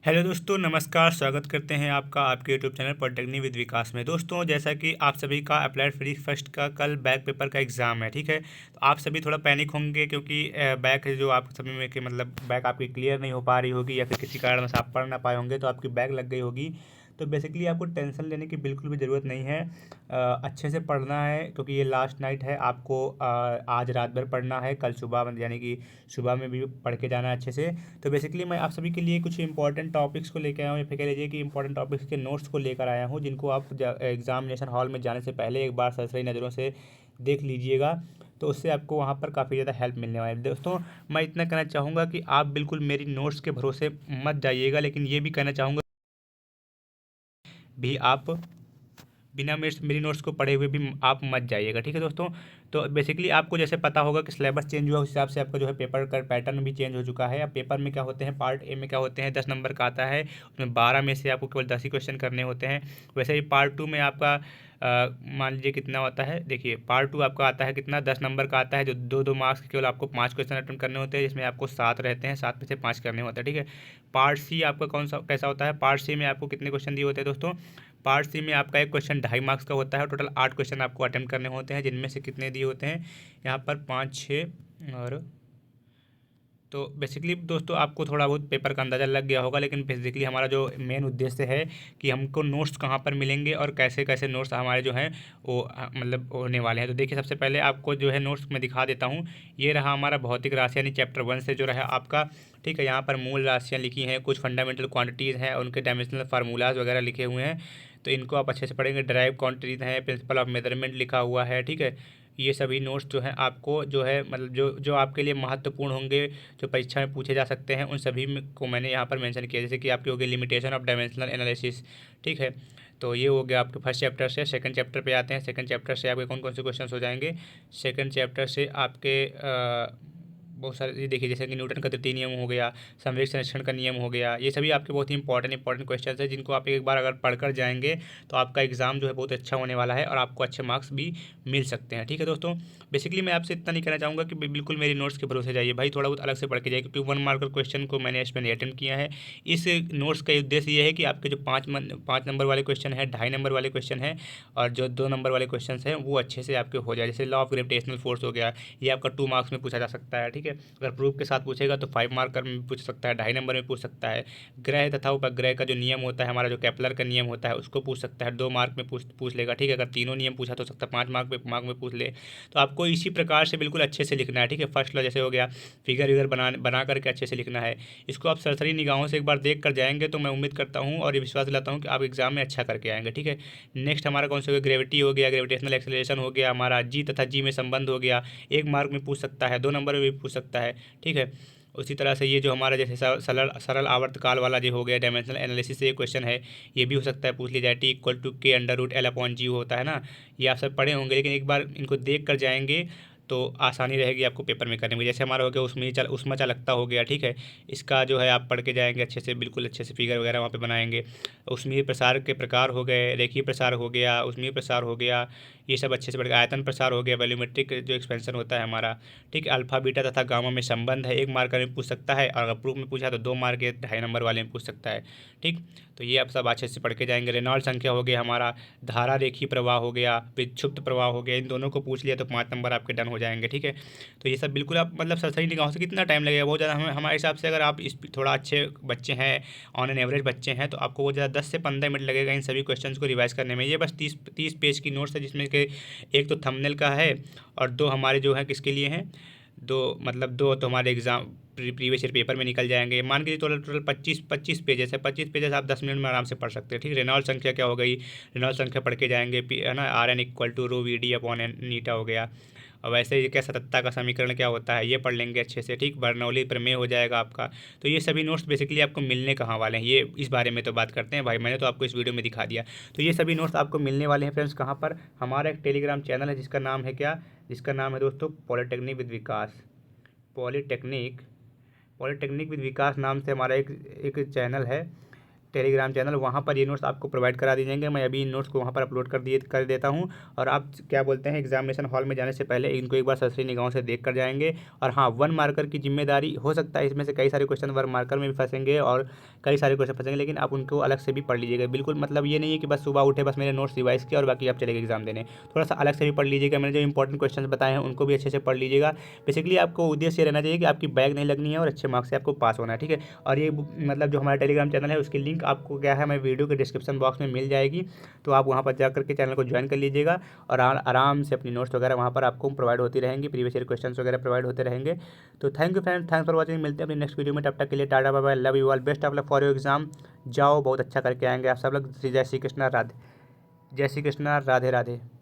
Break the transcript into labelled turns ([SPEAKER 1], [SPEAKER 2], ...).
[SPEAKER 1] Hello दोस्तों, नमस्कार। स्वागत करते हैं आपका आपके यूट्यूब चैनल पॉलिटेक्निक विद विकास में। दोस्तों, जैसा कि आप सभी का अप्लाइड फिजिक्स फर्स्ट का कल बैक पेपर का एग्ज़ाम है, ठीक है। तो आप सभी थोड़ा पैनिक होंगे क्योंकि बैक जो आप सभी में कि मतलब बैक आपकी क्लियर नहीं हो पा रही होगी या फिर किसी कारण से आप पढ़ ना पाए होंगे तो आपकी बैक लग गई होगी। तो बेसिकली आपको टेंशन लेने की बिल्कुल भी ज़रूरत नहीं है। अच्छे से पढ़ना है क्योंकि ये लास्ट नाइट है। आपको आज रात भर पढ़ना है, कल सुबह यानी कि सुबह में भी पढ़ के जाना है अच्छे से। तो बेसिकली मैं आप सभी के लिए कुछ इंपॉर्टेंट टॉपिक्स को लेकर आया हूँ, या फिर कह लीजिए कि इंपॉर्टेंट टॉपिक्स के नोट्स को लेकर आया हूँ, जिनको आप एग्जामिनेशन हॉल में जाने से पहले एक बार सरसरी नज़रों से देख लीजिएगा। तो उससे आपको वहाँ पर काफ़ी ज़्यादा हेल्प मिलने वाली है। दोस्तों, मैं इतना कहना चाहूँगा कि आप बिल्कुल मेरी नोट्स के भरोसे मत जाइएगा, लेकिन ये भी कहना चाहूँगा भी आप बिना मेरी नोट्स को पढ़े हुए भी आप मत जाइएगा, ठीक है दोस्तों। तो बेसिकली आपको जैसे पता होगा कि सिलेबस चेंज हुआ, उस हिसाब से आपका जो है पेपर का पैटर्न भी चेंज हो चुका है। अब पेपर में क्या होते हैं, पार्ट ए में क्या होते हैं, 10 नंबर का आता है, उसमें 12 में से आपको केवल 10 ही क्वेश्चन करने होते हैं। वैसे ही पार्ट 2 में आपका मान लीजिए कितना होता है, देखिए पार्ट 2 आपका आता है कितना, 10 नंबर का आता है, जो 2-2 मार्क्स के केवल आपको 5 क्वेश्चन अटेम्प्ट करने होते हैं, जिसमें आपको 7 रहते हैं, 7 में से 5 करने होते हैं, ठीक है। पार्ट सी आपका कौन सा कैसा होता है, पार्ट सी में आपको कितने क्वेश्चन दिए होते हैं दोस्तों। पार्ट सी में आपका एक क्वेश्चन 2.5 मार्क्स का होता है, टोटल 8 क्वेश्चन आपको अटेम्प्ट करने होते हैं, जिनमें से कितने दिए होते हैं यहाँ पर 5, 6 और तो बेसिकली दोस्तों आपको थोड़ा बहुत पेपर का अंदाज़ा लग गया होगा, लेकिन बेसिकली हमारा जो मेन उद्देश्य है कि हमको नोट्स कहाँ पर मिलेंगे और कैसे कैसे नोट्स हमारे जो हैं वो मतलब होने वाले हैं। तो देखिए, सबसे पहले आपको जो है नोट्स मैं दिखा देता हूँ। ये रहा हमारा भौतिक राशि यानी चैप्टर 1 से जो रहा आपका, ठीक है। यहाँ पर मूल राशियाँ लिखी हैं, कुछ फंडामेंटल क्वांटिटीज़ हैं, उनके डायमेंशनल फार्मूलाज वगैरह लिखे हुए हैं, तो इनको आप अच्छे से पढ़ेंगे। ड्राइव क्वांटिटीज़ हैं, प्रिंसिपल ऑफ मेजरमेंट लिखा हुआ है, ठीक है। ये सभी नोट्स जो हैं आपको जो है मतलब जो जो आपके लिए महत्वपूर्ण होंगे, जो परीक्षा में पूछे जा सकते हैं, उन सभी को मैंने यहाँ पर मेंशन किया। जैसे कि आपकी हो गई लिमिटेशन ऑफ डायमेंशनल एनालिसिस, ठीक है। तो ये हो गया आपके फर्स्ट चैप्टर से। सेकंड चैप्टर पे आते हैं। सेकंड चैप्टर से आपके कौन कौन से क्वेश्चन हो जाएंगे। सेकंड चैप्टर से आपके बहुत सारे ये देखिए, जैसे कि न्यूटन का तृतीय नियम हो गया, संवेग संरक्षण का नियम हो गया, ये सभी आपके बहुत ही इंपॉर्टेंट क्वेश्चन है, जिनको आप एक बार अगर पढ़कर जाएंगे तो आपका एग्ज़ाम जो है बहुत अच्छा होने वाला है और आपको अच्छे मार्क्स भी मिल सकते हैं, ठीक है दोस्तों। बेसिकली मैं आपसे इतना नहीं कहना चाहूँगा कि बिल्कुल मेरी नोट्स के भरोसे जाइए भाई, थोड़ा बहुत अलग से पढ़ के जाइए, क्योंकि 1 मार्क क्वेश्चन को मैंने इसमें अटेम्प्ट किया है। इस नोट्स का उद्देश्य ये है कि आपके जो 5 नंबर वाले क्वेश्चन है, 2.5 नंबर वाले क्वेश्चन है, और जो 2 नंबर वाले क्वेश्चन हैं वो अच्छे से आपके हो जाए। जैसे लॉ ऑफ ग्रेविटेशनल फोर्स हो गया, ये आपका 2 मार्क्स में पूछा जा सकता है, ठीक है। अगर प्रूफ के साथ पूछेगा तो 5 मार्कर में पूछ सकता है, 2.5 नंबर में पूछ सकता है। ग्रह तथा उपग्रह का जो नियम होता है हमारा, जो केपलर का नियम होता है, उसको पूछ सकता है, 2 मार्क में पूछ लेगा, ठीक है। अगर तीनों नियम पूछा तो सकता है 5 मार्क में पूछ ले। तो आपको इसी प्रकार से बिल्कुल अच्छे से लिखना है, ठीक है। फर्स्ट लॉ जैसे हो गया, फिगर विगर बना करके अच्छे से लिखना है। इसको आप सरसरी निगाहों से एक बार देख कर जाएंगे तो मैं उम्मीद करता हूँ और ये विश्वास दिलाता हूँ कि आप एग्जाम में अच्छा करके आएंगे, ठीक है। नेक्स्ट हमारा कौन सा हो गया, ग्रेविटी हो गया, ग्रेविटेशनल एक्सेलरेशन हो गया, हमारा जी तथा जी में संबंध हो गया, 1 मार्क में पूछ सकता है, 2 नंबर में भी पूछ सकता है, ठीक है। उसी तरह से ये जो हमारा जैसे सरल सरल आवर्तकाल वाला जो हो गया, डायमेंशनल एनालिसिस से ये क्वेश्चन है, ये भी हो सकता है पूछ लिया जाए। टी इक्वल टू के अंडर रूट एल अपॉन जी होता है ना, ये आप सब पढ़े होंगे, लेकिन एक बार इनको देख कर जाएंगे तो आसानी रहेगी आपको पेपर में करने में। जैसे हमारा हो गया उसमें चालकता हो गया, ठीक है। इसका जो है आप पढ़ के जाएंगे अच्छे से, बिल्कुल अच्छे से फिगर वगैरह वहाँ पे बनाएंगे। उसमें प्रसार के प्रकार हो गए, रेखीय प्रसार हो गया, उसमें प्रसार हो गया, ये सब अच्छे से पढ़ के। आयतन प्रसार हो गया, वॉल्यूमेट्रिक जो एक्सपेंशन होता है हमारा, ठीक है। अल्फा बीटा तथा गामा में संबंध है, 1 मार्क में पूछ सकता है, और अगर प्रूफ में पूछा तो 2 मार्क के 2.5 नंबर वाले में पूछ सकता है, ठीक। तो ये आप सब अच्छे से पढ़ के जाएंगे। रेनॉल्ड्स संख्या हो गया हमारा, धारा रेखीय प्रवाह हो गया, विक्षुब्ध प्रवाह हो गया, इन दोनों को पूछ लिया तो 5 नंबर आपके डन हो जाएंगे, ठीक है। तो ये सब बिल्कुल आप मतलब सही निगाहों से कितना टाइम लगेगा, बहुत ज़्यादा हमारे हिसाब से अगर आप इस थोड़ा अच्छे बच्चे हैं, ऑन एन एवरेज बच्चे हैं, तो आपको वो ज़्यादा 10 से 15 मिनट लगेगा इन सभी क्वेश्चंस को रिवाइज करने में। ये बस 30 पेज की नोट्स है, जिसमें कि एक तो थंबनेल का है और 2 हमारे जो है किसके लिए हैं, 2 तो हमारे एग्जाम प्रीवियस ईयर पेपर में निकल जाएंगे। मान के टोटल टोटल 25 पेजेस है, 25 पेजेस आप 10 मिनट में आराम से पढ़ सकते हैं, ठीक। रेनॉल्ड्स संख्या क्या हो गई, रेनॉल्ड्स संख्या पढ़ के जाएंगे, है ना, R N equal to rho V D upon an eta हो गया। और वैसे ही क्या सतत्ता का समीकरण क्या होता है, ये पढ़ लेंगे अच्छे से, ठीक। बर्नौली प्रमेय हो जाएगा आपका। तो ये सभी नोट्स बेसिकली आपको मिलने कहाँ वाले हैं, ये इस बारे में तो बात करते हैं भाई, मैंने तो आपको इस वीडियो में दिखा दिया। तो ये सभी नोट्स आपको मिलने वाले हैं फ्रेंड्स, कहाँ पर, हमारा एक टेलीग्राम चैनल है जिसका नाम है क्या, जिसका नाम है दोस्तों polytechnic with Vikas. Polytechnic polytechnic with Vikas नाम से हमारा एक एक चैनल है। टेलीग्राम चैनल, वहाँ पर ये नोट्स आपको प्रोवाइड करा दिए जाएंगे। मैं अभी इन नोट्स को वहाँ पर अपलोड कर देता हूँ। और आप क्या बोलते हैं, एग्जामिनेशन हॉल में जाने से पहले इनको एक बार ससरी निगाहों से देख कर जाएंगे। और हाँ, 1 मार्कर की जिम्मेदारी हो सकता है इसमें से कई सारे क्वेश्चन 1 मार्कर में भी फंसेंगे और कई सारे क्वेश्चन फंसेंगे, लेकिन आप उनको अलग से भी पढ़ लीजिएगा। बिल्कुल मतलब ये नहीं है कि बस सुबह उठे बस मेरे नोट्स रिवाइज किया और बाकी आप चले गए एग्जाम देने। थोड़ा सा अलग से भी पढ़ लीजिएगा। मैंने जो इंपॉर्टेंट क्वेश्चन बताए हैं उनको भी अच्छे से पढ़ लीजिएगा। बेसिकली आपको उद्देश्य ये रहना चाहिए कि आपकी बैग नहीं लगनी है और अच्छे मार्क्स से आपको पास होना है, ठीक है। और ये मतलब जो हमारा टेलीग्राम चैनल है उसकी लिंक आपको क्या है, मैं वीडियो के डिस्क्रिप्शन बॉक्स में मिल जाएगी। तो आप वहाँ पर जा करके चैनल को ज्वाइन कर लीजिएगा और आराम से अपनी नोट्स वगैरह वहाँ पर आपको प्रोवाइड होती रहेंगी, प्रीवियस ईयर क्वेश्चन वगैरह प्रोवाइड होते रहेंगे। तो thank you friend, thanks for watching. मिलते हैं अपनी नेक्स्ट वीडियो में, तब तक के लिए tata bye bye, love you all, best of luck for your exam. जाओ, बहुत अच्छा करके आएंगे आप सब लोग। जय श्री कृष्णा, राधे, जय श्री कृष्णा, राधे राधे।